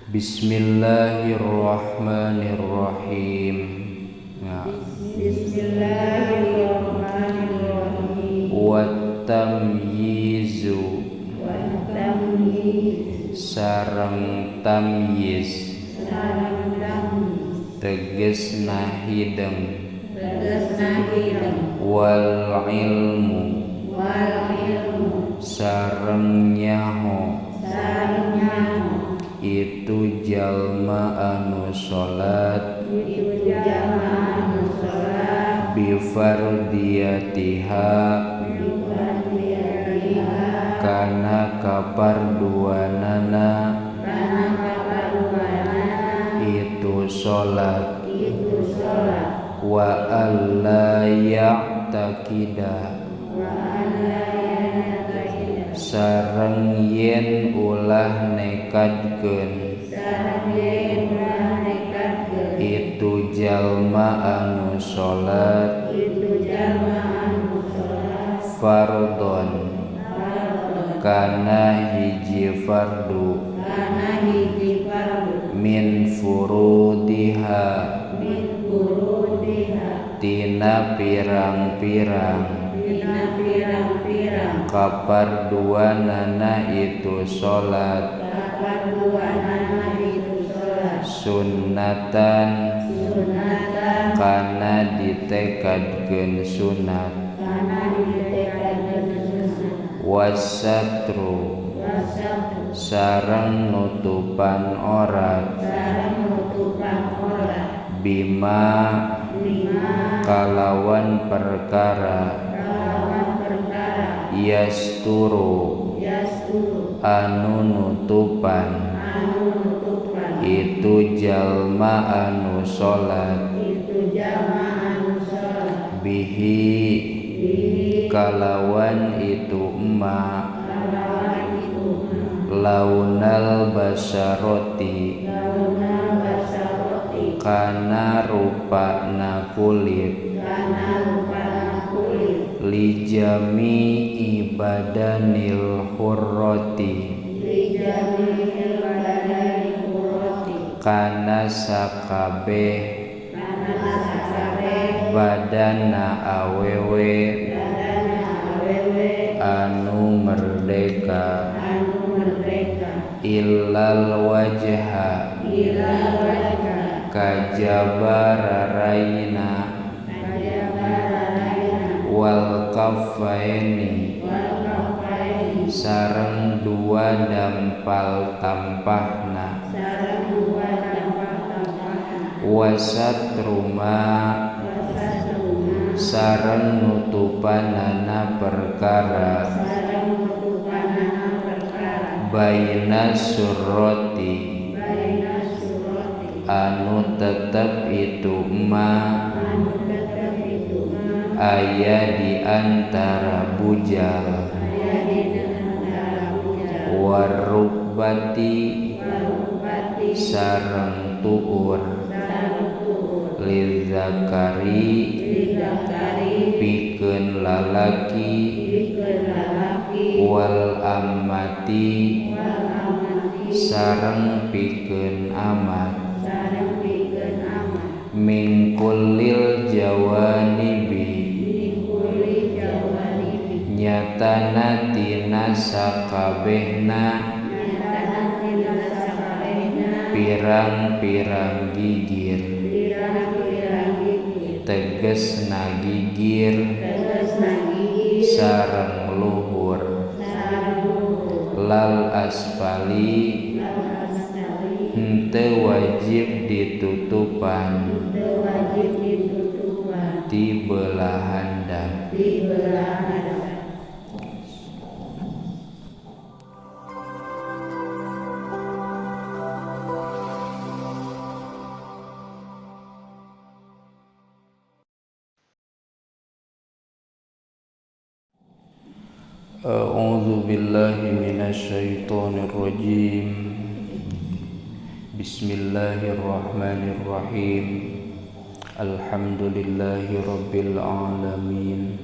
Bismillahirrahmanirrahim. Bismillahirrahmanirrahim. Wat-tamyizu sareng tamyiz tegesna hideng wal ilmu sareng nyaho itu jalma anu salat bifardiyatiha kana kaparduanana itu salat wa alla ya'taqida sareng yen ulah nekadkeun itu jalma anu salat fardhon kana hiji fardu min furudiha tina pirang-pirang kaparduanana itu salat sunnatan kana ditekadkeun sunat wasatru sareng nutupan aurat bima kalawan perkara yasturu anu nutupan itu jalma anu salat bihi kalawan itu emak launal basaroti kana rupana kulit lijami ibadanil hurroti kana sakabeh badana awewe anu merdeka illal wajha kajabararaina wal kaffaini sareng dua dampal tampahna wasatruma sareng nutupanana perkara baina surroti anu tetep itu ma aya di antara bujal warukbati sareng tuur lizakari pikeun lalaki wal ammati sareng pikeun amat min kullil jawanibi nyatana tina sakabehna pirang-pirang gigir tegesna gigir sareng luhur lal aspali henteu wajib ditutupan di belah handap. A'udzu billahi minasyaitonir rajim. Bismillahirrahmanirrahim. Alhamdulillahi rabbil alamin.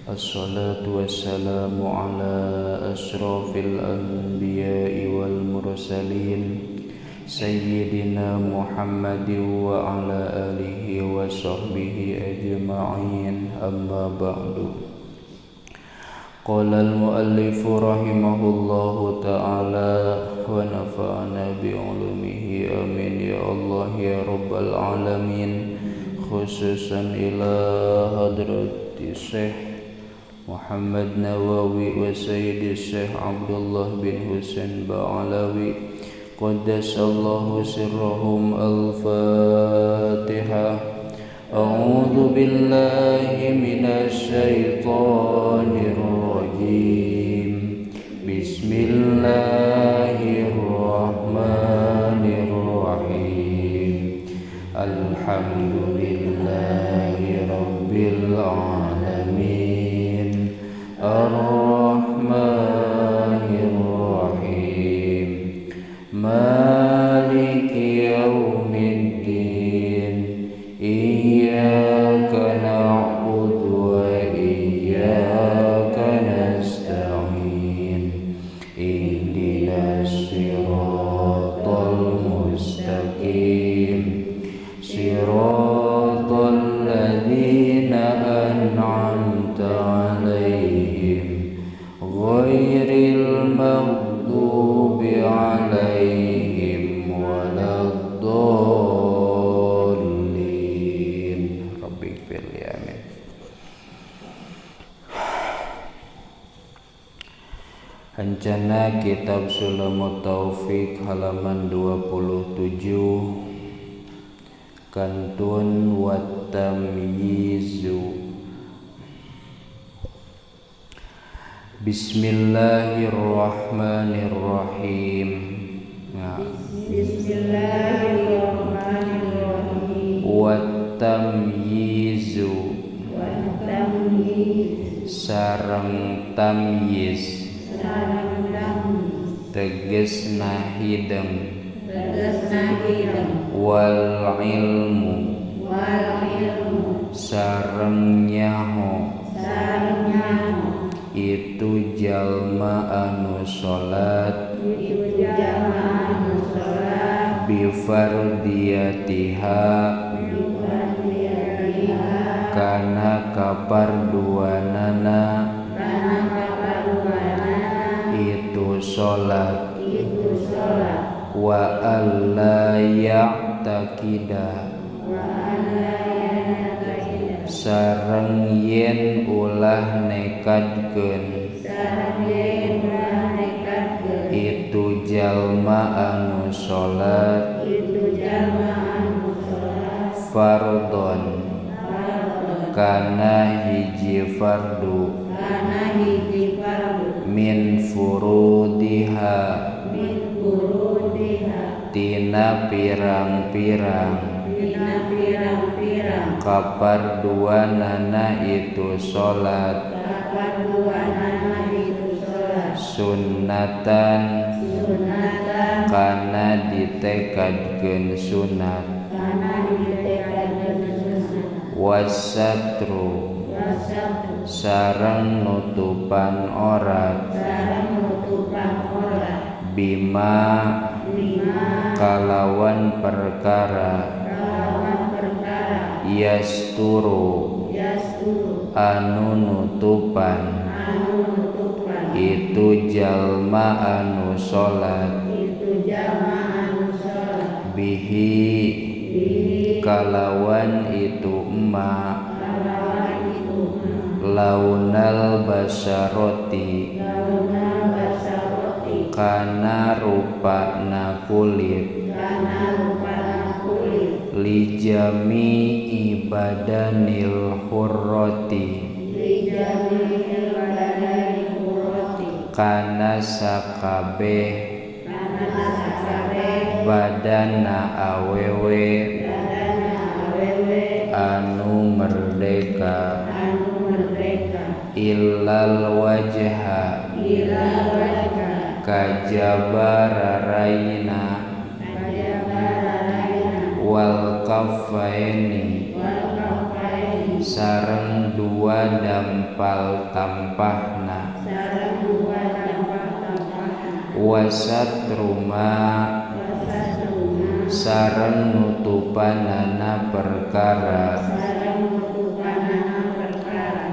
Assalatu wassalamu ala asyrafil anbiya'i wal mursalin Sayyidina Muhammadin wa ala alihi wa sahbihi ajma'in, amma ba'du. Qala al-muallif rahimahullahu ta'ala wa nafa'ana bi'ulumihi amin ya Allah ya rabbal alamin. Khususan ila hadrati Syekh Muhammad Nawawi wa Sayyidi Syekh Abdullah bin Husain Ba'alawi qaddasallahu sirrahum. Al-Fatihah. A'udzu billahi minasy syaithanir rajim. Bismillahirrahmanirrahim. Alhamdulillahi rabbil alamin. Ar-Rahmanir Rahim. Maliki yaumiddin. Iyyaka na'budu wa iyyaka nasta'in. Ihdinas siratal mustaqim. Siratal ladzina an'amta 'alaihim ghairil maghdubi 'alaihim waladdallin. Rabbi fil amin. Hancana kitab Sulamut Taufik halaman 27. Kantun wa tamyizu. Bismillahirrahmanirrahim. Bismillahirrahmanirrahim. Wa tamyizu. Sareng tamyiz. Tegesna hideng. Wal ilmu. Sareng nyaho. Itu jalma anu salat bi fardiyatiha kana kaparduanana itu salat wa alla ya'taqida sareng yen ulah nekadkeun itu jalma anu salat fardhon kana hiji fardu min furudiha tina pirang-pirang kaparduanana itu salat sunnatan kana ditekadkeun sunat wasatru sareng nutupan aurat bima kalawan perkara yasturu anu nutupan itu jalma anu salat bihi kalawan itu emak launal basyaroti kana rupana kulit lijami ibadanil hurroti kana sakabeh badana awewe anu merdeka illal wajha kajabararaina wal kaffaini sareng dua dampal tampahna wasat rumah sareng nutupanana perkara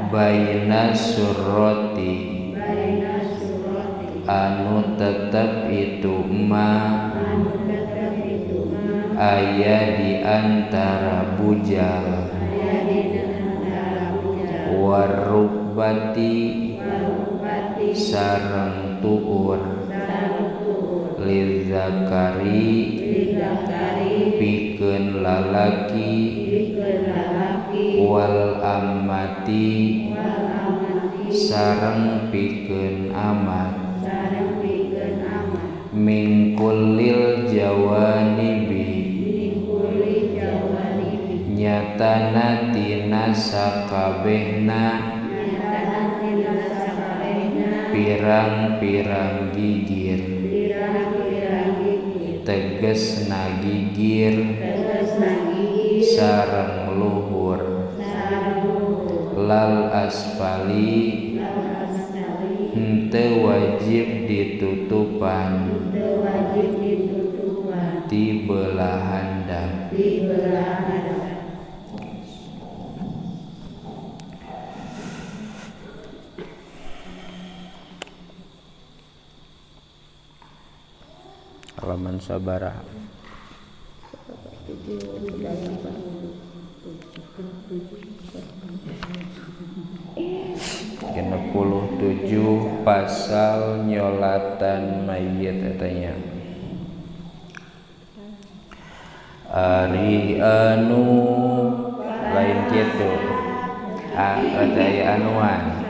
baina surroti anu tetep itu ma aya di antara bujal warubati sareng tuur lizakari pikeun lalaki wal amati sareng pikeun amat min kullil jawanibi nyatana tina sakabehna pirang-pirang gigir tegesna gigir sareng luhur lal aspali henteu wajib ditutupan di belah handap halaman sabaraha 67 pasal nyolatan mayit etanya. Ari anu lain kitu aya anuan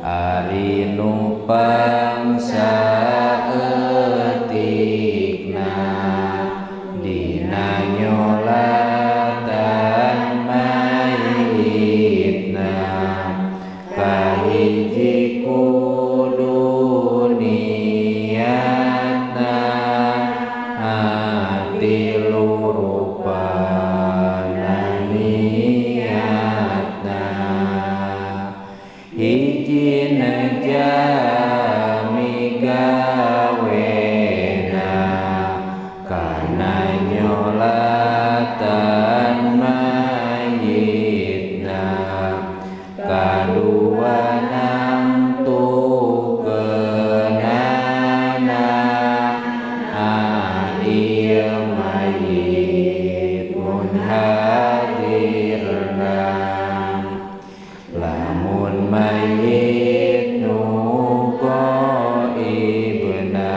ari nu pangsa eutikna dina nyolatan mayitna kahiji kudu niatna tilu rupana niatna hiji najami gawena kana nyolatan mayitna kadua nangtukeunana ieu mayit mun hadirna lamun mayit nu ghaibna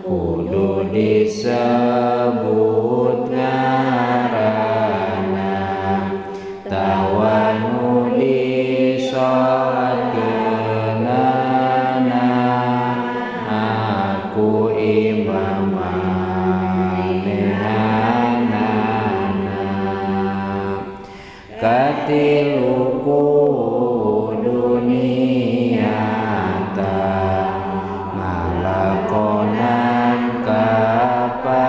kudu disebut ngaranna tawanu disolatkeunana aku imam manehanana katilu kudu niatan ngalakonan kaparluan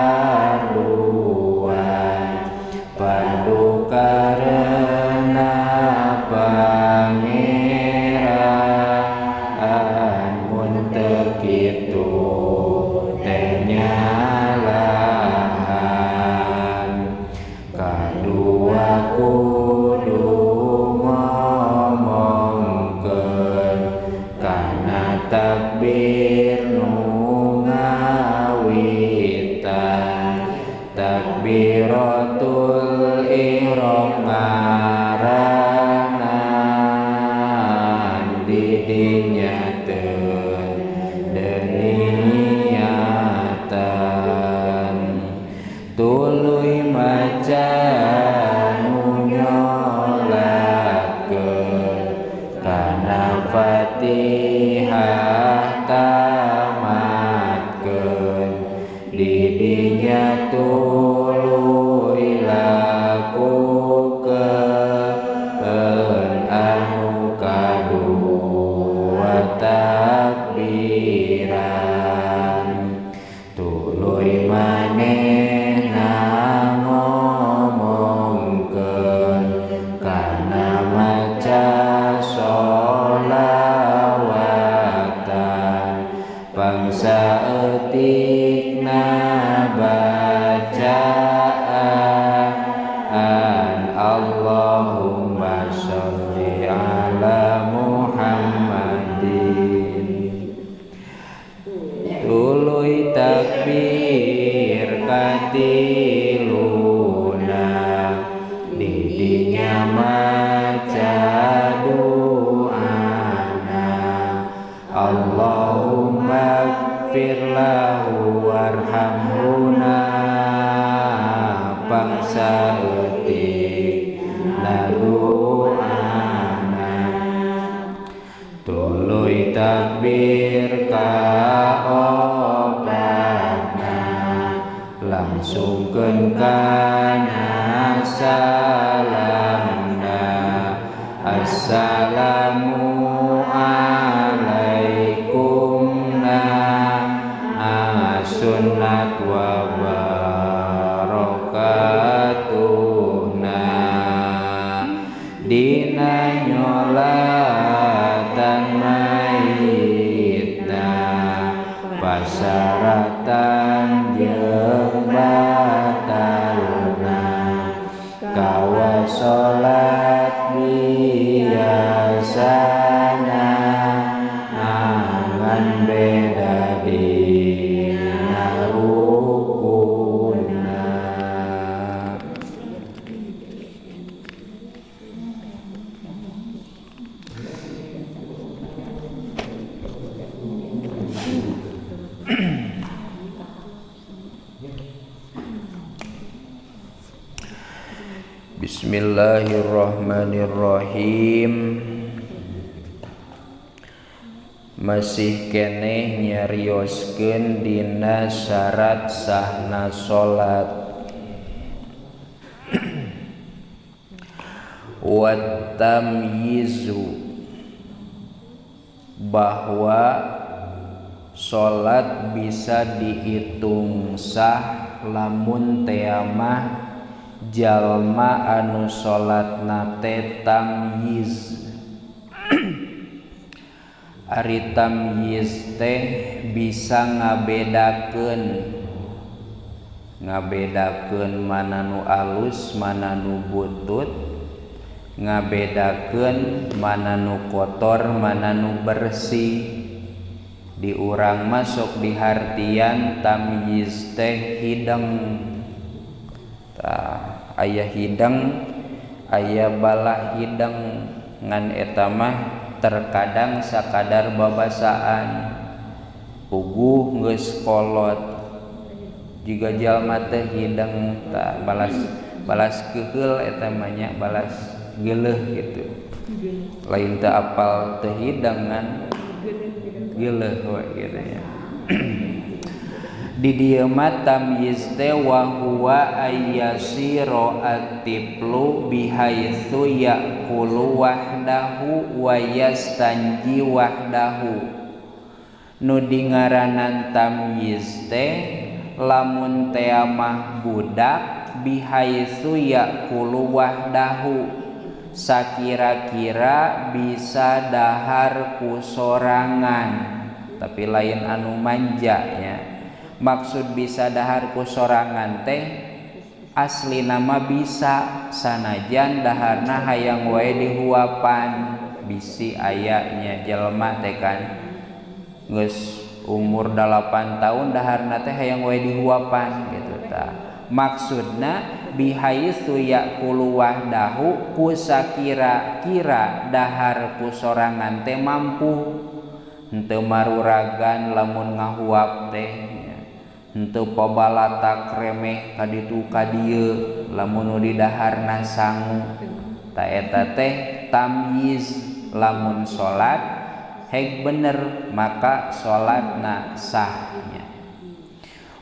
padukarena pangeran mun teu kitu teh nyalahan kadua kudu ngomongkeun kana takbir nu ngawitan takbiratul ihram ngaranan di dinyateun deniatan tuluy maca nu nyolatkeun kana Fatihah tamatkeun di dinya tuluy lakukeun anu kadua takbiran tuluy manehna ngomongkeun kana maca sholawatan bangsa eutikna baca katiluna didinya maca doana Allahumma ighfir lahu warhamhuna bangsa etik nadoana tuluy takbir ka obatna langsungkeun kana salamna assalamu alaikumna sunnat wa barakatuhna dina nyolatan mayitna pasyaratan jeung batalna kawa salat biasana angan beda dina rukunna. Bismillahirrahmanirrahim. Masih keneh nyarioskeun dina syarat sahna salat. Wa tamyizu bahwa salat bisa dihitung sah lamun teamah jalma anu salatna teh tamyiz. Ari tamyiz teh bisa ngabedakeun mana nu alus mana nu butut, ngabedakeun mana nu kotor mana nu bersih. Di urang masuk di hartian tamyiz teh hideng. Aya hideng aya balah hideng ngan eta mah terkadang sakadar babasaan puguh geus kolot jiga jalma teh hideng ta balas keheul eta mah nya balas geuleuh gitu lain teu apal teu hideng ngan geuleuh we gitu ya. Di dieu mah tamyiz teh wa huwa ayyasira at-tiflu bihaitsu yaqulu wahdahu wa yastanji wahdahu. Nu dingaranan tamyiz teh lamun teh mah budak bihaitsu yaqulu wahdahu sakira-kira bisa dahar ku sorangan tapi lain anu manja nya. Maksud bisa dahar ku sorangan teh asli nama bisa sanajan daharna hayang wae dihuapan bisi ayanya jelema teh kan geus umur 8 tahun daharna teh hayang wae dihuapan gitu tah. Maksudna bihaitsu yaqulu wahdahu ku sakira-kira dahar ku sorangan teh mampu henteu maruragan lamun ngahuap teh henteu pabalatak remeh kaditu kadieu lamun nu di daharna sangu ta eta teh tamyiz. Lamun salat hek bener maka salatna sahnya.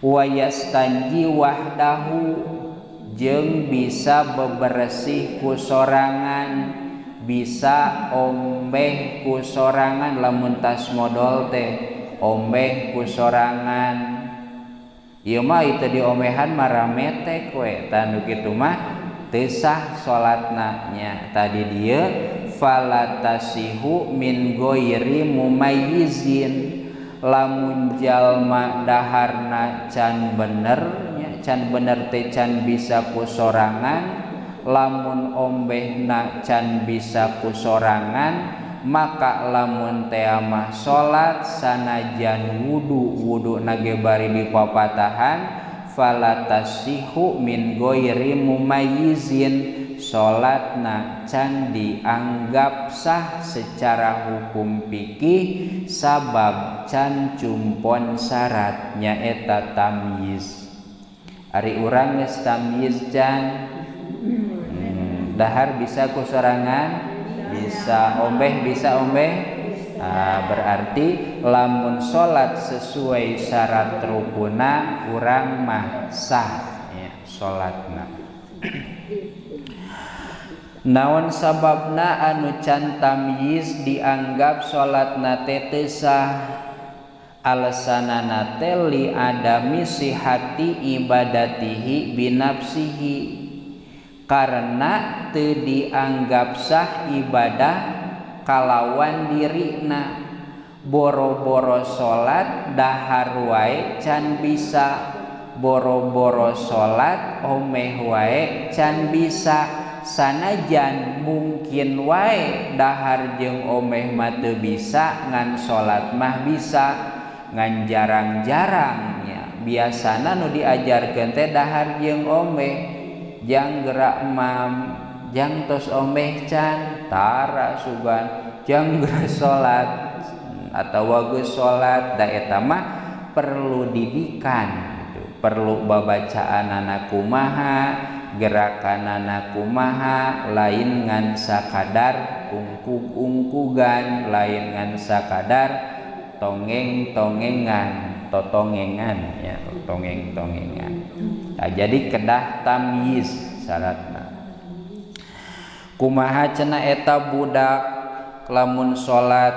Wa yastanji wahdahu jeung bisa bebersih ku sorangan bisa ombeh ku sorangan lamun tas modal teh ombeh ku sorangan. Ieu mah itu diomehan marametek we tanu kitu mah teu sah salatna nya. Tadi dieu falatasihu min ghairi mumayyizin lamun jalma daharna can bener nya can bener teh can bisa ku sorangan lamun ombehna can bisa ku sorangan maka lamun teh mah salat sanajan wudu nage bari dipapatahan falatasihu min ghairi mumayyizin, salatna can dianggap sah secara hukum fikih sabab can cumpon syarat nyaeta tamyiz. Ari urang geus tamyiz can dahar bisa ku sorangan, bisa ombeh bisa ombeh. Berarti lamun salat sesuai syarat rukuna urang mah sah ya salatna. Naon sababna anu can tamyiz dianggap salatna teh teu sah? Alasanana teh li adami sihati ibadatihi binafsihi, karena teu dianggap sah ibadah kalawan dirina. Boro-boro salat dahar wae can bisa, boro-boro salat omeh wae can bisa. Sanajan mungkin wae dahar jeung omeh mah teu bisa, ngan salat mah bisa, ngan jarang-jarang nya. Biasana nu diajarkeun teh dahar jeung omeh, jang gerak mam, jang tos omeh can, tara sugan jang gerak salat atawa geus salat. Da eta mah perlu didikan gitu. Perlu babacaanana kumaha, gerakanana kumaha, lain ngan sakadar ungkug-ungkugan, lain ngan sakadar tongeng-tongengan, totongengan ya, tongeng-tongengan. Nah, jadi kedah tamyiz syaratna. Kumaha cenah eta budak lamun salat,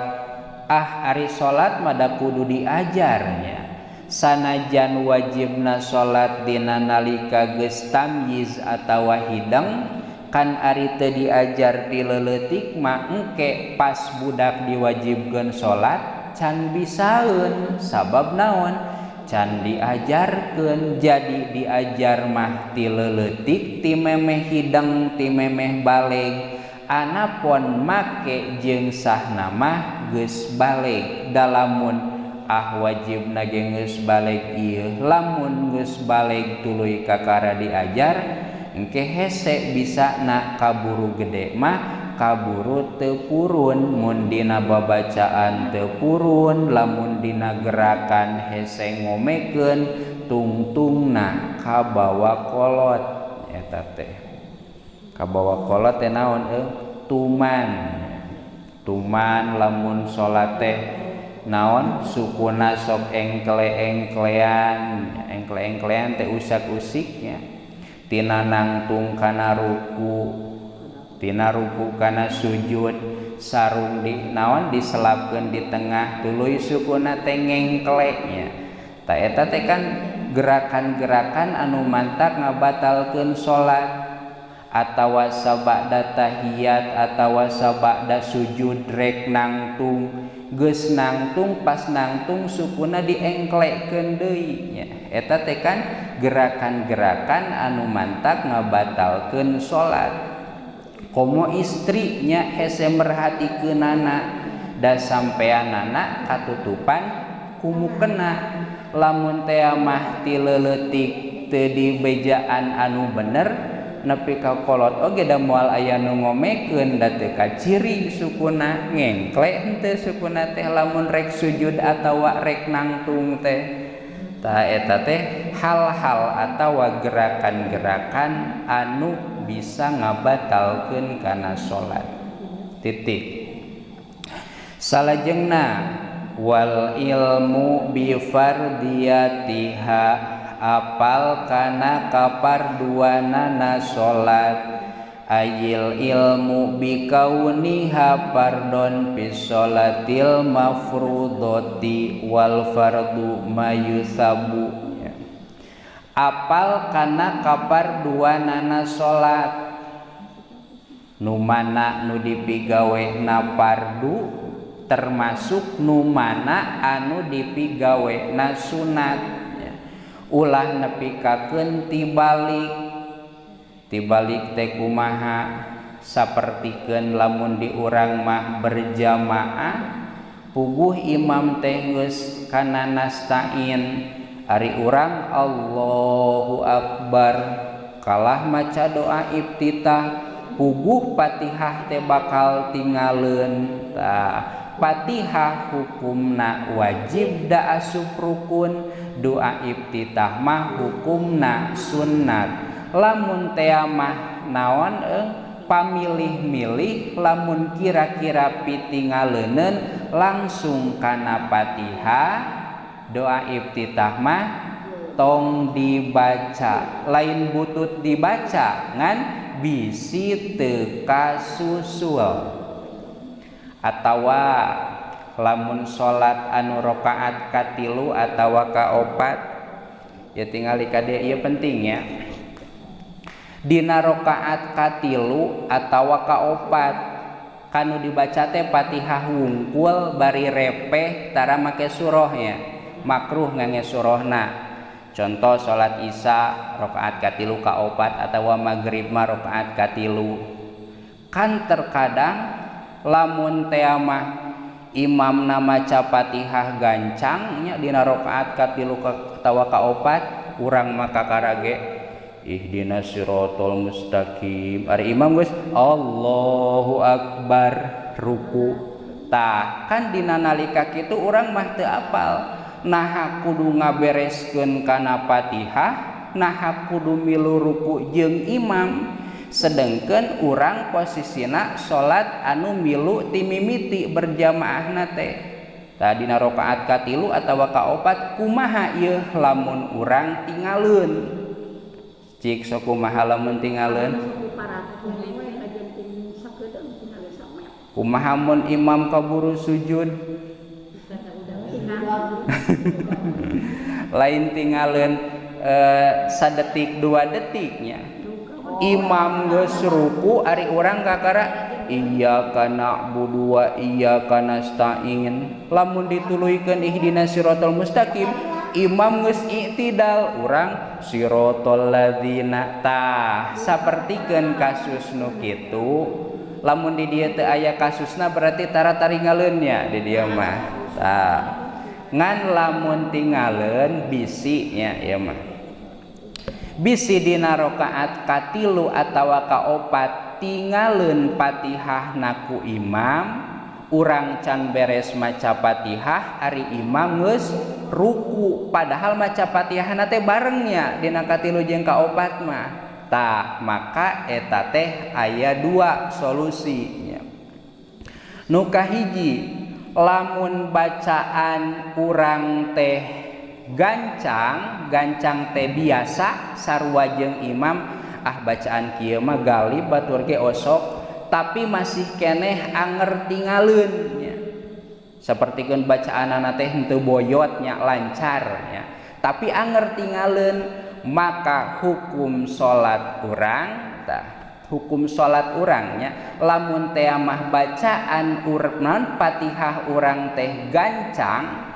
ari salat mah da kudu diajarnya. Sanajan wajibna salat dina nalika geus tamyiz atawa hidang, kan ari teu diajar ti leuleutik mah engke pas budak diwajibkeun salat can bisaeun. Sabab naon? Can diajarkeun. Jadi diajar mah ti leuleutik, ti memeh hidang, ti memeh baleg. Anapun make jeung sahna mah geus baleg. Dalamun wajibna ge geus baleg ieu, lamun geus baleg tuluy kakara diajar, engke hese bisana kaburu gede mah kaburu teu purun. Mun dina babacaan teu purun, lamun dina gerakan hese ngomekeun tungtungna kabawa kolot. Eta teh kabawa kolot teh naon? Tuman. Tuman lamun salat teh naon? Sukuna sok engkle-engklean, engkle-engklean teh usak-usiknya. Tina nangtung kana ruku, tina ruku kana sujud, sarung di naon diselapkeun di tengah, tuluy sukuna teh ngengkle nya. Ta eta teh kan gerakan-gerakan anu mantak ngabatalkeun salat. Atawa sabada tahiyat atawa sabada sujud rek nangtung, geus nangtung pas nangtung sukuna diengklekeun deui nya. Eta teh kan gerakan-gerakan anu mantak ngabatalkeun salat. Komo istri nya hese merhatikeunana da sampeanana katutupan kumukena. Lamun teh mah ti leuleutik teu dibejaan anu bener, nepi ka kolot oge da moal aya nu ngomekeun da teu kaciri sukuna ngengkle henteu sukuna teh lamun rek sujud atawa rek nangtung teh. Ta eta teh hal-hal atawa gerakan-gerakan anu bisa ngabatalkeun kana salat. Titik. Salajengna wal ilmu bi fardiyatiha, apal kana kaparduanana salat. Ayil ilmu bikauniha pardon fi sholatil mafrudoti wal fardu mayusabu. Apal kana kaparduanana salat, nu mana nu dipigawena fardu termasuk nu mana anu dipigawena sunat. Ulah nepikakeun tibalik teh kumaha? Sapertikeun lamun di urang mah berjamaah puguh imam teh geus kana nasta'in ari urang Allahu Akbar kalah maca doa iftitah puguh Fatihah teh bakal tinggalin. Fatihah hukumna wajib da asup rukun, doa iftitah mah hukumna sunnat. Lamun teh mah naon pamilih-milih, lamun kira-kira pitingaleuneun langsung kana Fatihah, doa iftitah mah tong dibaca, lain butut dibaca ngan bisi teu kasusul. Atawa lamun salat anu rakaat katilu atawa kaopat ya tingali kade ieu penting ya. Dina rakaat katilu atawa kaopat kanu dibaca teh Fatihah wungkul bari repeh tara make surahnya, makruh ngangge surahna. Contoh salat Isya rakaat katilu kaopat atawa magrib mah rakaat katilu. Kan terkadang lamun teh mah imamna maca Fatihah gancang nya dina rakaat katilu atawa kaopat, urang mah kakarage ihdinas siratal mustaqim, ari imam geus Allahu Akbar ruku. Tah kan dina nalika kitu urang mah teu apal naha kudu ngabereskeun kana Fatihah, naha kudu milu ruku jeung imam. Sedengkeun urang posisina salat anu milu ti mimiti berjamaahna teh. Tah dina rakaat katilu atawa kaopat kumaha ieu lamun urang tingaleun? Cik sok kumaha lamun tingaleun? Kumaha mun imam kaburu sujud? Lain tingaleun sadetik 2 detiknya. Imam geus ruku ari urang kakara iyyaka na'budu wa iyyaka nasta'in, lamun dituluykeun ihdinas siratal mustaqim imam geus i'tidal, urang siratal ladzina. Tah sapertikeun kasus nu kitu, lamun di dieu teu aya kasusna berarti tara taringaleun nya di dieu mah. Tah ngan lamun tingaleun bisi nya ieu mah. Bisi dina rakaat katilu atawa kaopat tingaleun Fatihah naku imam, urang can beres maca Fatihah ari imam geus ruku, padahal maca Fatihahna teh barengnya dina katilu jeung kaopat mah. Tah maka eta teh aya 2 solusinya. Nu kahiji, lamun bacaan urang teh gancang teh biasa sarua jeung imam, bacaan kieu mah galib batur ge osok, tapi masih keneh anger tingaleun nya. Sapertikeun bacaanana teh henteu boyot nya, lancar nya, tapi anger tingaleun, maka hukum salat urang hukum salat urang nya lamun teh mah bacaan urang Fatihah urang teh gancang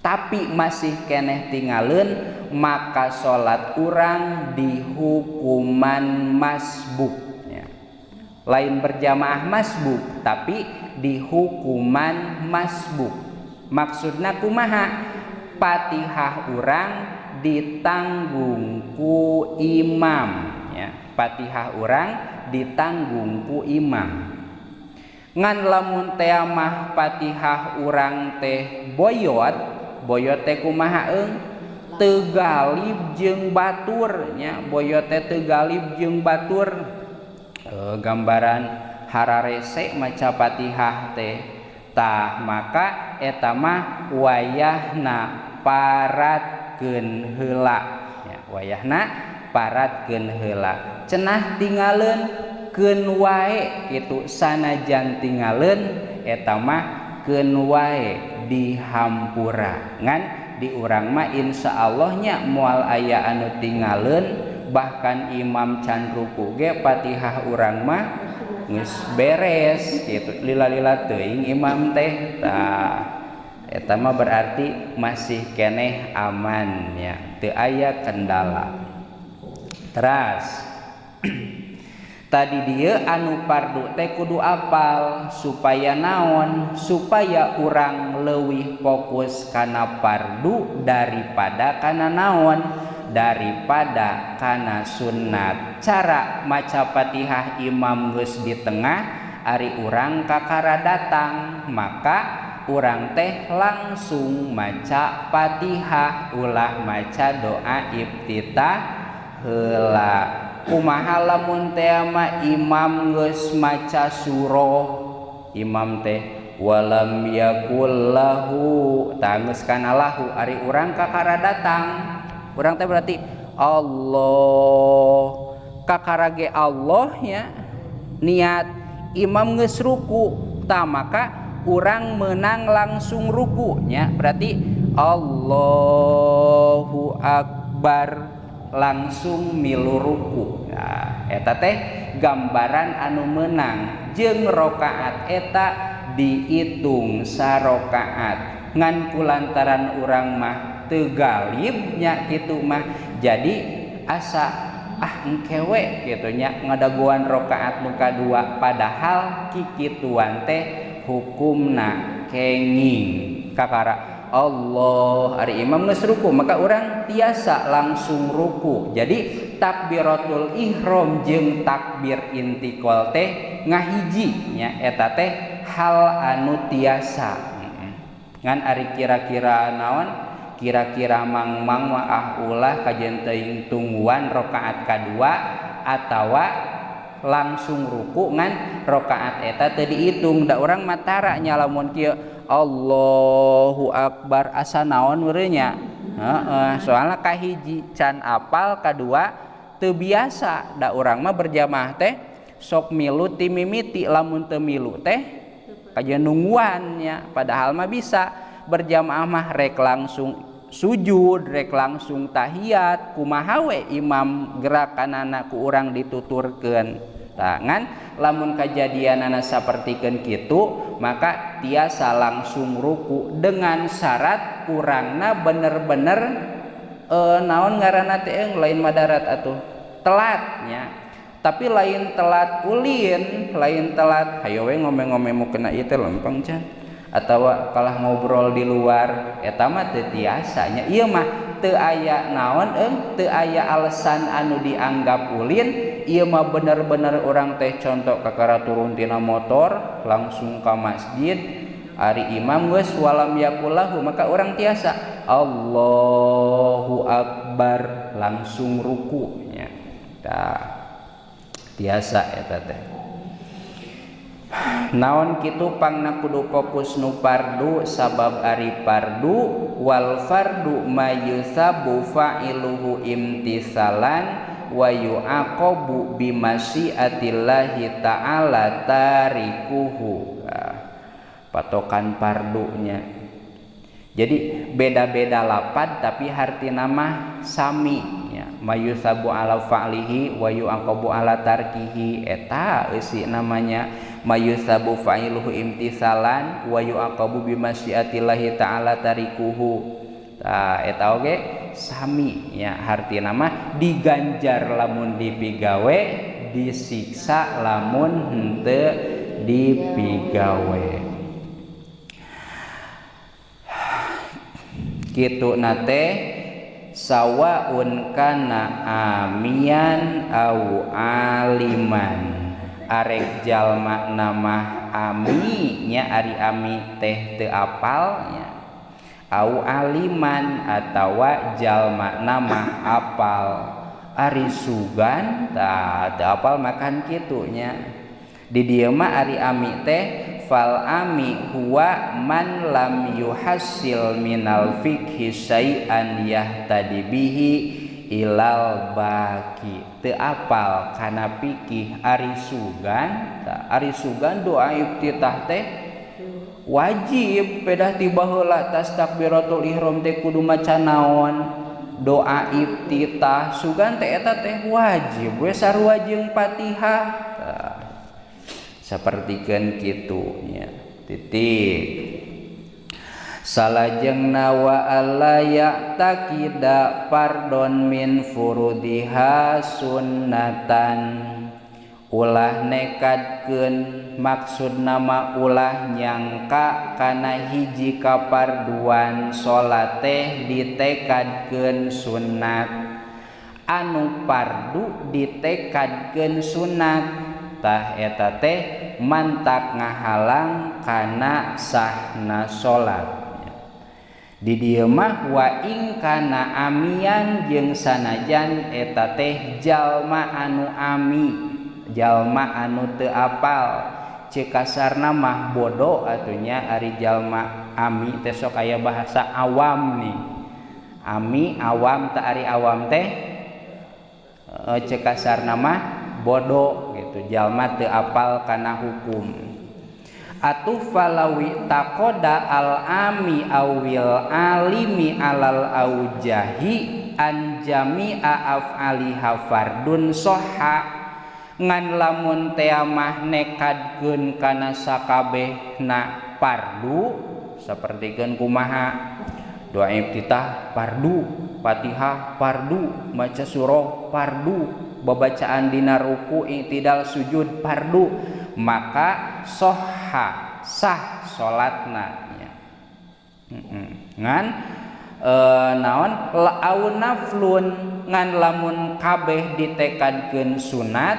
tapi masih keneh tingaleun, maka salat urang dihukuman masbuk ya. Lain berjamaah masbuk tapi dihukuman masbuk. Maksudna kumaha? Fatihah urang ditanggung ku imam ya. Fatihah urang ditanggung ku imam. Ngan lamun teh mah Fatihah urang teh boyot teh kumaha teu galib jeung batur nya, boyot teh teu galib jeung batur. Gambaran hararese maca Fatihah teh. Tah maka eta mah wayahna paratkeun heula ya, wayahna paratkeun heula. Cenah tingaleun keun wae kitu, sanajan tingaleun eta mah keun wae dihampura. Ngan di urang mah insyaallah nya moal aya anu tingaleun, bahkan imam can ruku ge Fatihah urang mah geus beres kitu, lila-lila teuing imam teh. Tah eta mah berarti masih keneh aman ya, teu aya kendala. Teras tadi dia anu pardu teh kudu apal supaya naon supaya urang leuwih fokus kana pardu daripada kana naon daripada kana sunnat. Cara maca Fatihah imam geus di tengah ari urang kakara datang maka urang teh langsung maca Fatihah ulah maca doa iftitah heula. Kumaha lamun teh mah imam geus maca surah imam teh walam yakul lahu geus kana lahu ari urang kakara datang urang teh berarti Allah kakara ge Allah nya niat imam geus ruku tah maka urang menang langsung ruku nya berarti Allahu akbar langsung milu ruku. Nah, eta teh gambaran anu menang jeung rakaat eta diitung sarakaat ngan kulantaran urang mah teu galib nya kitu mah jadi asa engkewe kitu nya ngadaguan rakaat nu kadua padahal kikituan teh hukumna kenging kakara Allah ari imam geus ruku maka urang tiasa langsung ruku. Jadi takbiratul ihram jeung takbir intiqal teh ngahiji nya eta teh hal anu tiasa. Ngan ari kira-kira naon kira-kira mangmang ulah kajen teuing tungguan rakaat kadua atawa langsung ruku ngan rakaat eta teu diitung da urang matara nya lamun kieu Allahu akbar asa naon meureun nya soalna kahiji can apal kadua teu biasa da urang mah berjamaah teh sok milu ti mimiti lamun teu milu teh kajian nungguan nya padahal mah bisa berjamaah mah rek langsung sujud rek langsung tahiyat kumaha we imam gerakanana ku urang dituturkeun tangan lamun kajadianana sapertikeun kitu maka tiasa langsung ruku dengan syarat urangna bener-bener naon ngaranna teh lain madarat atuh telatnya tapi lain telat ulin lain telat hayo we ngome-ngome mu kena ieu teh lempeng can atawa kalah ngobrol di luar eta mah teu tiasa nya ieu mah teu aya naon teu aya alasan anu dianggap ulin ieu mah bener-bener urang teh contoh kakara turun tina motor langsung ka masjid ari imam geus walam yakullahu maka urang tiasa Allahu akbar langsung ruku nya tah tiasa eta teh naon kitu pangna kudu fokus nu fardu sabab ari fardu wal fardu mayusabu fa'iluhu imtisalan wa yu'aqabu bimasyiatillahi ta'ala tarikuhu. Patokan fardunya jadi beda-beda lapad tapi hartina mah sami ya mayusabu ala fa'lihi wa yu'aqabu ala tarkihi eta eusi namanya mayusabu fa'iluhu imtisalan wa yu'aqabu bimasyiatillahi ta'ala tarikuhu. Tah eta oge sami ya hartina mah diganjar lamun dipigawe disiksa lamun henteu dipigawe. Kitu nate sawaun kana amian au aliman arek jalma nama ami nya ari ami teh teu apal nya au aliman atawa jalma nama apal ari sugan tah teu apal makan kitu nya di dieu mah ari ami teh fal ami huwa man lam yuhassil minal fikhi syai'an yahtadi bihi ilal baki teu apal kana fikih ari sugan ari sugan doa iftitah teh wajib pedah tiba heula tas takbiratul ihram teh kudu maca naon doa iftitah sugan teh eta teh wajib we sarua jeung Fatihah sapertikeun kitu nya titik salajengna wa alla ya'taqida fardon min furudiha sunnatan ulah nekadkeun maksud nama ulah nyangka kana hiji kaparduan salat teh ditekadkeun sunat anu pardu ditekadkeun sunat tah eta teh mantak ngahalang kana sahna salat. Di dieu mah wa ing kana amian jeung sanajan eta teh jalma anu ami, jalma anu teu apal, ceuk kasarna mah bodoh atunya ari jalma ami teh sok aya bahasa awam nih. Ami awam teh ari awam teh ceuk kasarna mah bodoh gitu, jalma teu apal kana hukum. Atuh falawi takoda al ami awil alimi alal aujahi an jami'a af'aliha fardun soha ngan lamun teamah nekadkeun kana sakabehna pardu sapertikeun kumaha doa iftitah pardu, Fatihah pardu, maca surah pardu, babacaan dina ruku i'tidal sujud pardu, maka soha sah salatna nya. Ngan naon au naflun ngan lamun kabeh ditekadkeun sunat,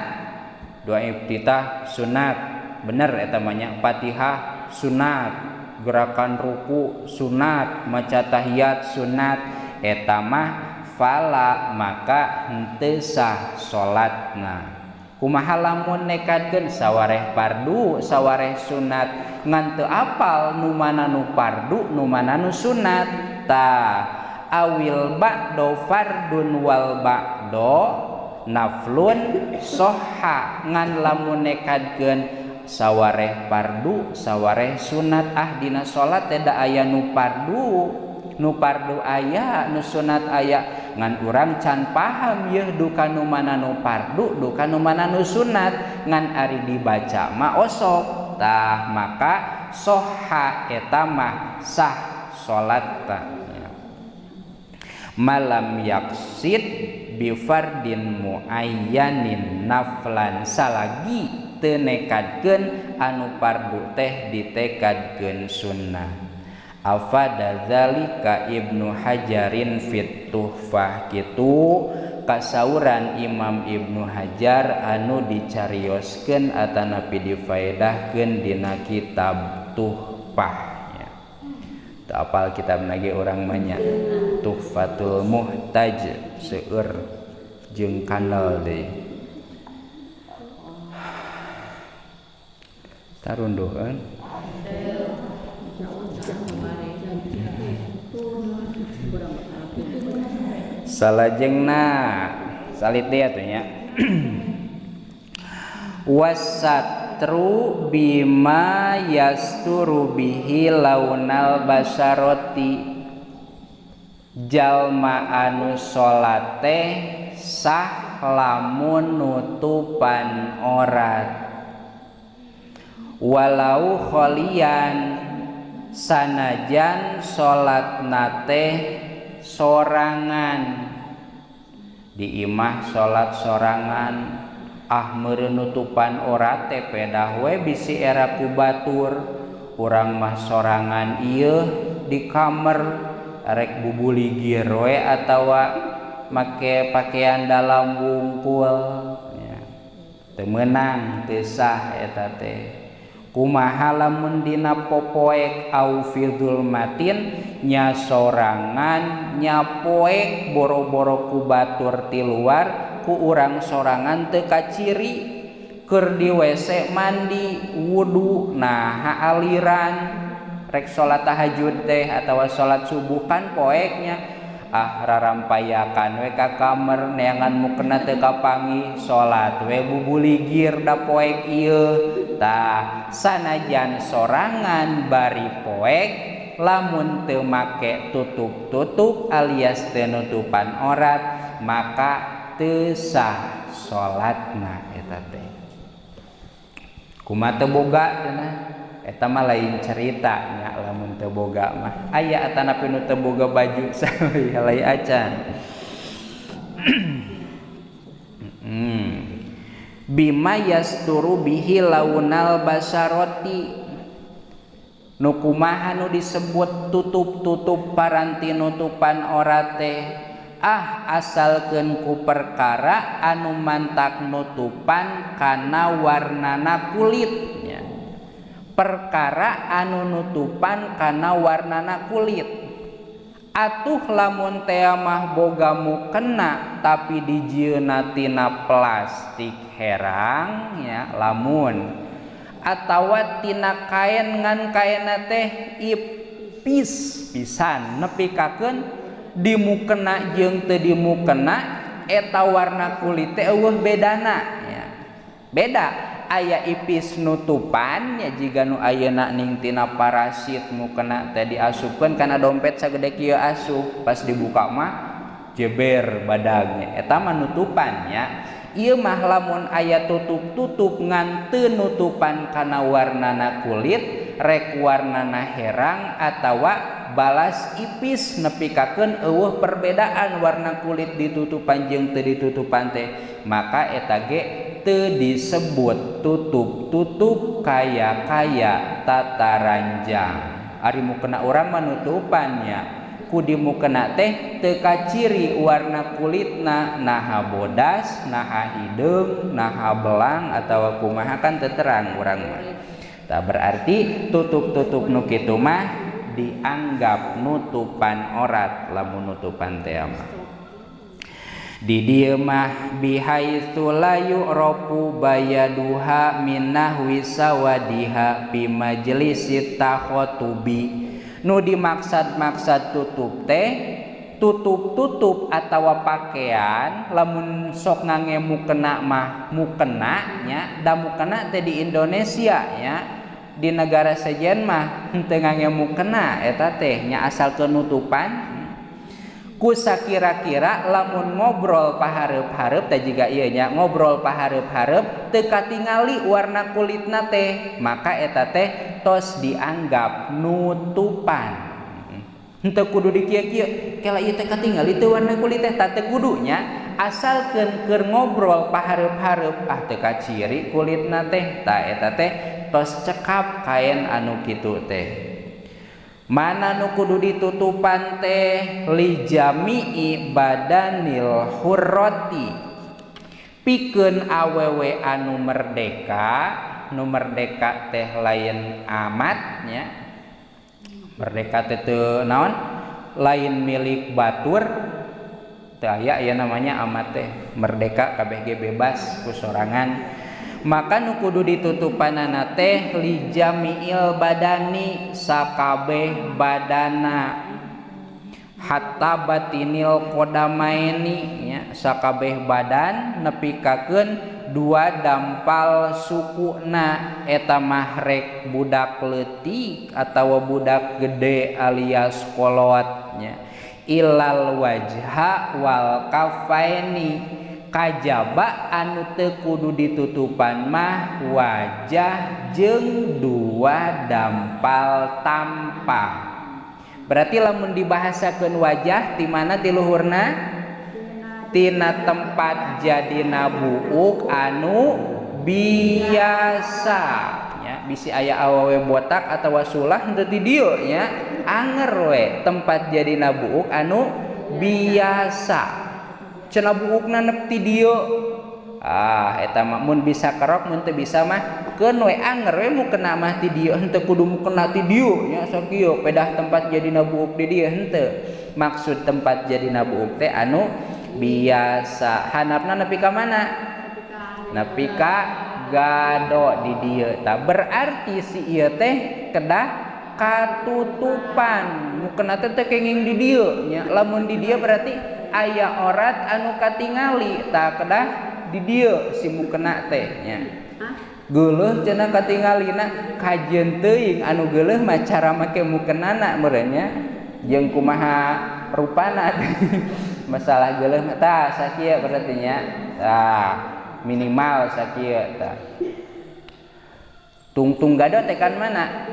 doa iftitah sunat bener eta mah nya, Fatihah sunat, gerakan ruku sunat, maca tahiyat sunat, eta mah fala maka henteu sah salatna. Kumaha lamun nekadkeun sawareh pardu sawareh sunat ngan teu apal nu mana nu pardu nu mana nu sunat tah awil ba'do fardun wal ba'do naflun soha ngan lamun nekadkeun sawareh pardu sawareh sunat dina salat teh da aya nu pardu aya nu sunat aya ngan urang can paham yeuh duka nu mana nu pardu duka nu mana nu sunat ngan ari dibaca ma osok tah maka soha eta mah sah salat tah malam yaksid bi fardin muayyanin naflan salagi teu nekadkeun anu pardu teh ditekadkeun sunnah. Afada zalika Ibnu Hajarin fit Tuhfah kitu kasauran Imam Ibnu Hajar anu dicarioskeun atanapi difaedahkeun dina kitab Tuhfah ya. Teu apal kitab nage urang mah nya Tuhfatul Muhtaj seueur jeung kanal deui. Tarunduheun salajengna salit dia tuh nya wasatru bima yasturu bihi launal basaroti jalma anu salat teh sah lamun nutupan aurat walau kholian sanajan salatna teh sorangan di imah salat sorangan meureun nutupan aurat teh pedah we bisi era ku batur urang mah sorangan ieu di kamar rek bubuligir we atawa make pakaian dalam wungkul ya. Teu meunang teu sah eta teh. Kumaha lamun dina popoek au fidul matin nya sorangan nya poek boro-boro ku batur ti luar ku urang sorangan teu kaciri keur di WC mandi wudu nah aliran rek salat tahajud teh atawa salat subuh kan poeknya rarampayakan we ka kamar neangan mukena teu kapanggih salat we bubuligir da poek ieu tah sanajan sorangan bari poek lamun teu make tutup-tutup alias teu nutupan aurat maka teu sah salatna eta teh. Kumaha teu boga cenah eta mah lain cerita nya lamun teu boga mah aya atanapi nu teu boga baju salai acan. bima yasturu bihi launal basaroti nu kumaha nu disebut tutup-tutup paranti nutupan orate asalkeun ku perkara anu mantak nutupan kana warnana kulitnya perkara anu nutupan kana warnana kulit atuh lamun teh mah boga mukena tapi dijieuna tina plastik herang ya lamun atawa tina kain ngan kainna teh ipis pisan nepi kakeun dimukena jeung teu dimukena eta warna kulit teh eueuh bedana ya beda aya ipis nutupan ya jiga nu ayeuna ning tina parasit mukena teh diasupkeun kana dompet sagede kieu asup pas dibuka mah jeber badagnya eta mah nutupan ya ieu mah lamun aya tutup-tutup ngan teu nutupan kana warnana kulit rek warnana herang atawa balas ipis nepi kakeun eueuh perbedaan warna kulit ditutupan jeung teu ditutupan teh maka eta ge teu disebut tutup-tutup kaya tataranjang ari mukena urang mah nutupannya ku di mukena teh teu kaciri warna kulitna naha bodas naha hideung naha belang atawa kumaha kan teu terang urang mah tah berarti tutup-tutup nu kitu mah dianggap nutupan orat lamun nutupan teh mah di dieu mah bihaitsu la yu'rafu bayaduha min nahwi sawadiha bi majlisit takhutubi nu dimaksad-maksad tutup teh tutup-tutup atawa pakaian lamun sok ngangge mukena mah mukena nya da mukena teh di Indonesia ya di negara sejen mah henteu ngangge mukena eta teh nya asal kenutupan ku sakira-kira lamun ngobrol pahareup-hareup teh jiga ieu nya ngobrol pahareup-hareup teu katingali warna kulitna teh maka eta teh tos dianggap nutupan henteu kudu dikieu-kieu kela ieu teh katingali teu warna kulit teh teu kudu nya asalkeun keur ngobrol pahareup-hareup teu kaciri kulitna teh tah eta teh tos cekap kain anu kitu teh mana nu kudu ditutupan teh li jami'i badanil hurrati pikeun awewe anu merdeka teh lain amat nya merdeka teh teu naon lain milik batur teu aya aya namanya amat teh merdeka kabeh ge bebas ku sorangan maka nu kudu ditutupanana teh li jami'il badani sakabeh badana hatta batinil kodamaini nya sakabeh badan nepi kakeun dua dampal sukuna eta mah rek budak leutik atawa budak gede alias kolot nya ilal wajha wal kafaini kajaba anu teu kudu ditutupan mah wajah jeung dua dampal tampang berarti lamun dibahasakeun wajah di mana ti luhurna tina tempat jadina buuk anu biasa nya bisi aya awewe botak atawa sulah henteu ti dieu nya anger we tempat jadina buuk anu biasa cenah buukna nepi dieu eta mah mun bisa kerok mun teu bisa mah keun we anger we mukena mah ti dieu henteu kudu mukena ti dieu nya sok kieu pedah tempat jadina buuk di dieu henteu maksud tempat jadina buuk teh anu biasa handapna nepi ka mana nepi ka gado di dieu tah berarti si ieu teh kedah katutupan mukena teh teu kenging di dieu nya lamun di dieu berarti aya orat anu katingali tah kedah di dieu si mukena teh nya geuleuh cenah katingalina kajeun teuing anu geuleuh mah cara make mukenana meureun nya jeung kumaha rupana masalah geuleuh mah tah sakieu berarti nya tah minimal sakieu tah tungtung gado tekan mana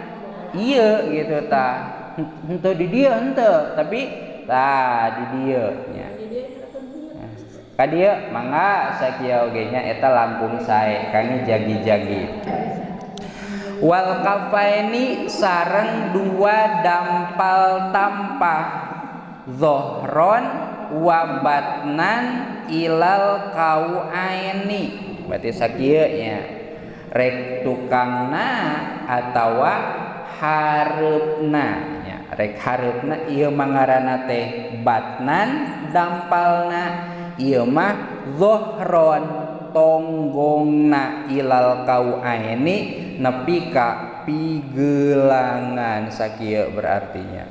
ieu gitu tah henteu di dieu henteu tapi tah di dieu nya Kadieu mangga sakieu oge nya eta langkung sae kangge jagi-jagi. Wal kafaini sareng dua dampal tampah zohron wa batnan ilal kauaini. Berarti sakieu nya rek tukangna atawa hareupna nya. Rek hareupna ieu mangarana teh batnan, dampalna ieu mah zohron tonggongna ilal kauaini nepi ka pigelangan sakieu berartinya.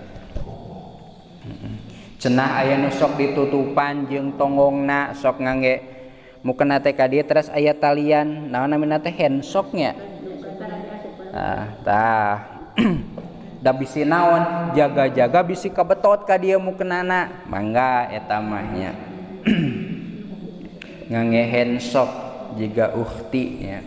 Cenah aya nu sok ditutupan jeung tonggongna sok ngangge mukena teh ka dieu terus aya talian naon namina teh hensok nya. Tah da bisi naon jaga-jaga bisi kabetot ka dieu mukenana mangga eta mah nya. Ngangge hensok jiga ukhti nya.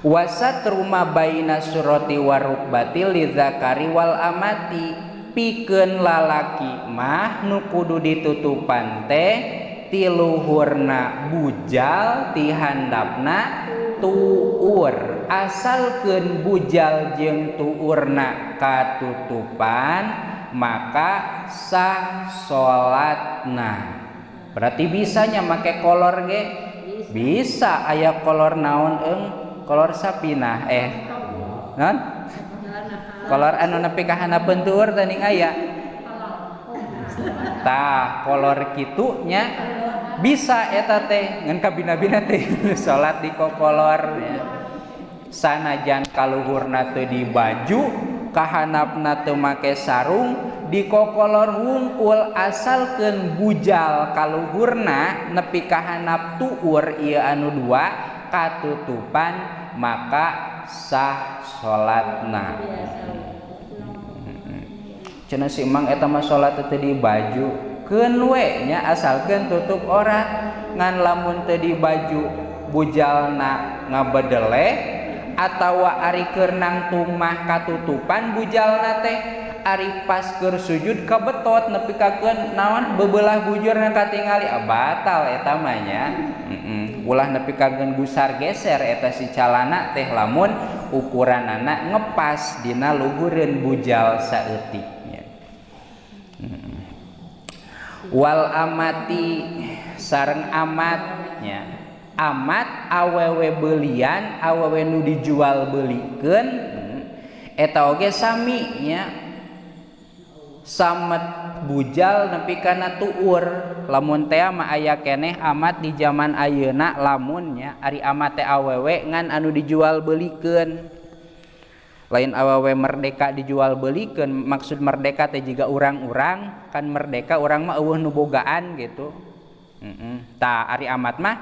Wasat rumah baina surati warukbati lidzakari wal amati pikeun lalaki mah nu kudu ditutupan teh ti luhurna bujal ti handapna tuur asalkeun bujal jeung tuurna katutupan maka sah salatna. Berarti bisanya make kolor ge bisa aya kolor naon kolor sapinah non kolor anu nepi ka hanapeun tueur teuing aya tah kolor kitu nya bisa eta teh ngan kabina-bina teh salat di kolor sanajan kaluhurna teu di baju kahanapna teu make sarung di kokolor hungkul asalkeun bujal kaluhurna nepi ka handap tuur ieu anu dua katutupan maka sah salatna. Cenah si Mang eta mah salat teh di baju keun we nya asalkeun tutup aurat ngan lamun teu di baju bujalna ngabedele atawa ari keur nangtung mah katutupan bujalna teh ari pas keur sujud kabetot nepi ka keun naon bebelah bujurna katingali batal eta mah nya. Ulah nepi ka gusar geser eta si calana teh lamun ukuranana ngepas dina luhureun bujal saeutik nya. Wal amati sareng amat nya. Amat awewe beelian awewe nu dijual beulikeun eta oge sami nya. Samet bujal nepi kana tuur lamun teh mah aya keneh amat di zaman ayeuna lamun nya ari amat teh awewe ngan anu dijual beulikeun lain awewe merdeka dijual beulikeun maksud merdeka teh jiga urang-urang kan merdeka urang mah eueuh nu bogaan gitu. Tah ari amat mah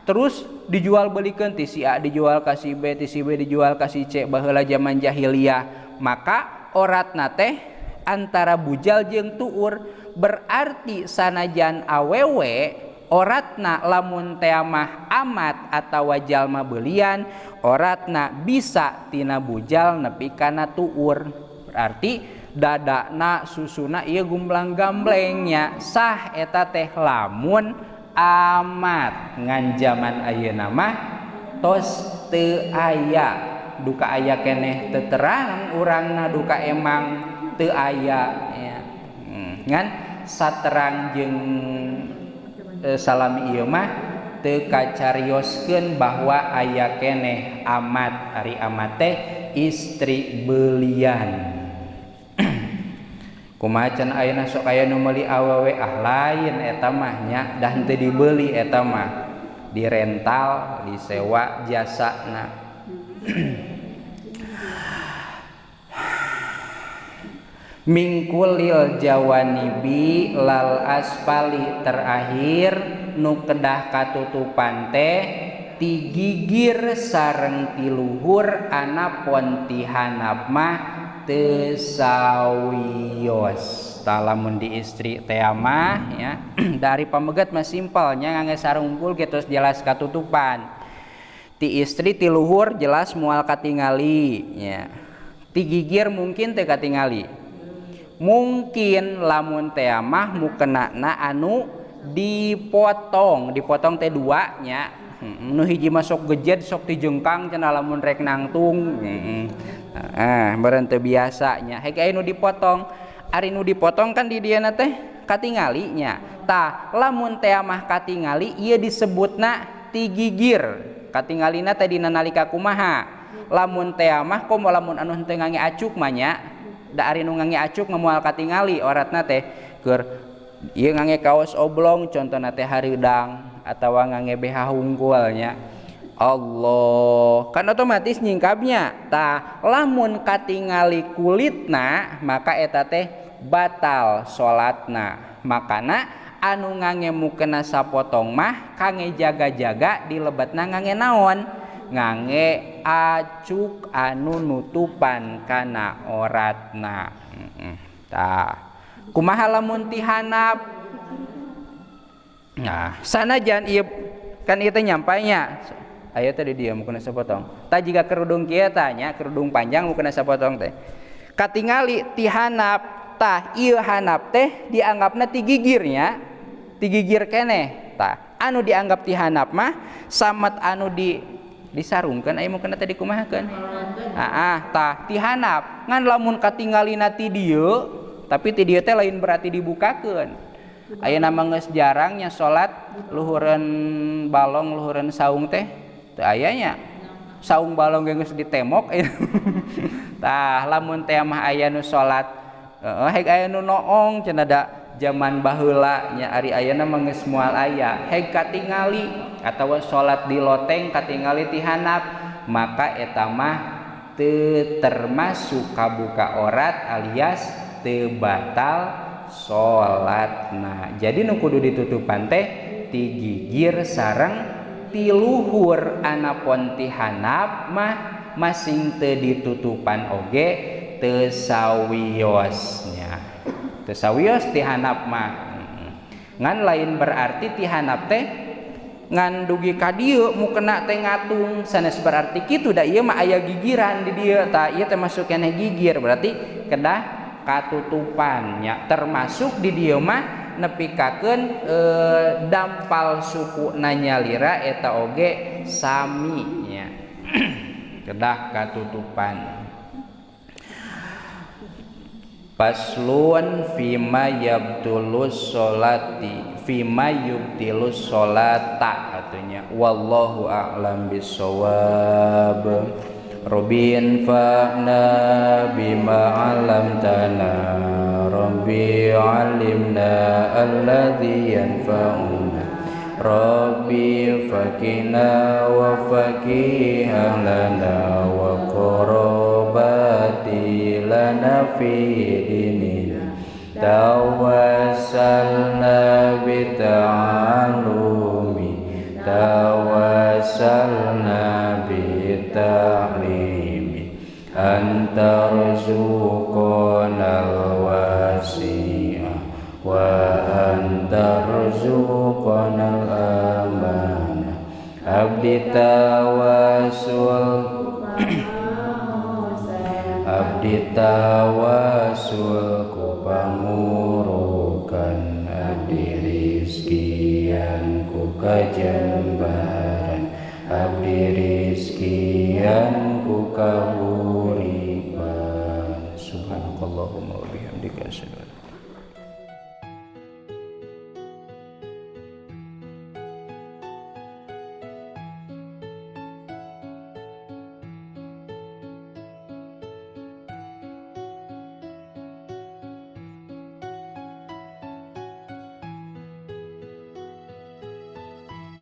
terus dijual beulikeun ti si A dijual ka si B ti si B dijual ka si C baheula zaman jahiliyah maka oratna teh antara bujal jeung tuur berarti sanajan awewe oratna lamun teh mah amat atawa jalma beelian oratna bisa tina bujal nepi kana tuur berarti dadana susuna ieu gumblang-gamblengnya sah eta teh lamun amat ngan zaman ayeuna mah tos teu aya duka aya keneh teu terang urangna duka emang teu aya ya. Ngan saterang jeung salami ieu mah teu kacarioskeun bahwa aya keneh amat ari amat teh istri beelian. Kumaha can ayeuna sok aya nu meuli awewe lain eta mah nya dah teu dibeuli eta mah dirental disewa jasana. Mingkulil jawanibi lal aspali terakhir nu kedah katutupan teh ti gigir sareng ti luhur anapon ti hanap mah teu sawios. Tah lamun di istri teh mah ya dari pamegat mah simpel nya ngangge sarung unggul ge terus jelas katutupan. Ti istri ti luhur jelas moal katingali ya. Ti gigir mungkin teu katingali. mungkin lamun teh mah mukenana anu dipotong teh dua nya. Nu hiji mah sok gejed sok dijengkang cenah lamun rek nangtung. Beureun teu biasa nya. Hege anu dipotong, ari nu dipotong kan di dieu na teh katingali nya. Tah lamun teh mah katingali ieu disebutna tigigir. Katingalina teh dina nalika kumaha? Lamun teh mah komo lamun anu henteu ngange acuk mah nya. Da ari nu ngange acuk moal katingali oratna teh keur ieu ngange kaos oblong contona teh hareudang atawa ngange BH hungkul nya. Allah kan otomatis nyingkapnya. Tah lamun katingali kulitna maka eta teh batal salatna. Makana anu ngange mukena sapotong mah kange jaga-jaga di lebetna ngange naon? Ngange acuk anu nutupan kana oratna. Tah kumaha lamun ti handap? Nah sanajan ieu kan ieu teh nyampainya aya teh di dieu mukena sapotong. Tah jiga kerudung kieu tah nya kerudung panjang mukena sapotong teh katingali ti handap. Tah ieu handap teh dianggapna ti gigirnya ti gigir keneh. Tah anu dianggap ti handap mah samet anu disarungkeun aya mukena teh dikumahakeun. Tah ti handap ngan lamun katinggalina ti dieu tapi ti dieu teh lain berarti dibukakeun. Ayeuna mah geus jarang nya salat luhureun balong luhureun saung teh teu aya nya. Saung balong geus ditemok. Tah lamun teh mah aya nu salat heg aya nu noong cenah da zaman baheula nya ari ayeuna mah geus moal aya heg katingali atawa salat di loteng katingali ti handap maka eta mah teu termasuk kabuka orat alias teu batal salatna. Jadi nu kudu ditutupan teh ti gigir sareng ti luhur anapun ti handap mah masing teu ditutupan oge teu sawiosnya. Teu sawios ti handap mah. Ngan lain berarti ti handap teh ngan dugi ka dieu mukena teh ngatung sanes berarti kitu da ieu mah aya gigiran di dieu. Tah ieu teh masuk keneh gigir berarti kedah katutupannya termasuk di dieu mah nepikakeun dampal suku nanyalira eta oge sami nya. Kedah katutupan. Paslun fima yabtulus sholati fima yubtilus sholata artinya wallahu a'lam bissawab. Rabbin fa'na bima 'allamtana Rabbi 'allimna alladhi yanfa'una Rabbi fakina wa fakih lana wa qurabati lana fi dinina tawassalna bi ta'allumi tawassalna bi ta'limi antarzuqanal wasi'ah wa antarzuqanal amanah abdi tawasul ku pangurukan abdi rizkian ku kajembaran abdi rizkian ku kahuripan subhanakallahumma wa bihamdika asyhadu